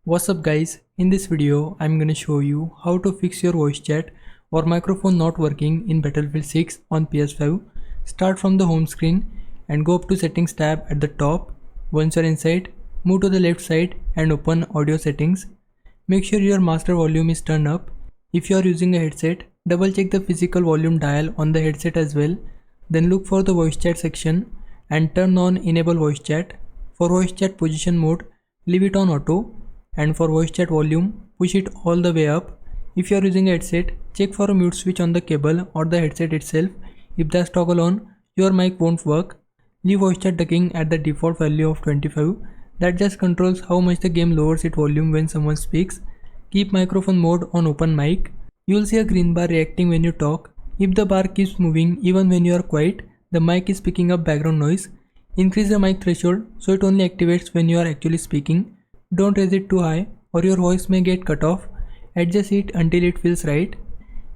What's up guys, in this video I'm gonna show you how to fix your voice chat or microphone not working in Battlefield 6 on PS5. Start from the home screen and go up to settings tab at the top. Once you're inside, move to the left side and open audio settings. Make sure your master volume is turned up. If you are using a headset, double check the physical volume dial on the headset as well. Then look for the voice chat section and turn on enable voice chat. For voice chat position mode, leave it on auto. And for voice chat volume, push it all the way up. If you are using a headset, check for a mute switch on the cable or the headset itself. If that's toggle on, your mic won't work. Leave voice chat ducking at the default value of 25. That just controls how much the game lowers its volume when someone speaks. Keep microphone mode on open mic. You will see a green bar reacting when you talk. If the bar keeps moving even when you are quiet, the mic is picking up background noise. Increase the mic threshold so it only activates when you are actually speaking. Don't raise it too high or your voice may get cut off. Adjust it until it feels right.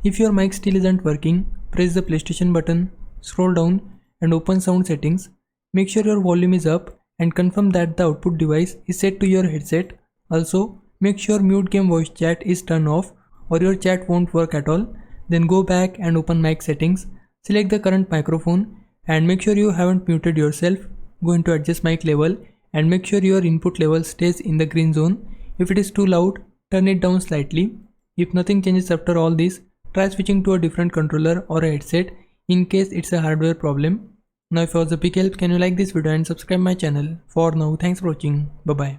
If your mic still isn't working, press the PlayStation button, scroll down and open sound settings. Make sure your volume is up and confirm that the output device is set to your headset. Also, make sure mute game voice chat is turned off or your chat won't work at all. Then go back and open mic settings. Select the current microphone and make sure you haven't muted yourself. Go into adjust mic level and make sure your input level stays in the green zone. If it is too loud, turn it down slightly. If nothing changes after all this, try switching to a different controller or a headset in case it's a hardware problem. Now if it was a big help, can you like this video and subscribe my channel. For now, thanks for watching. Bye bye.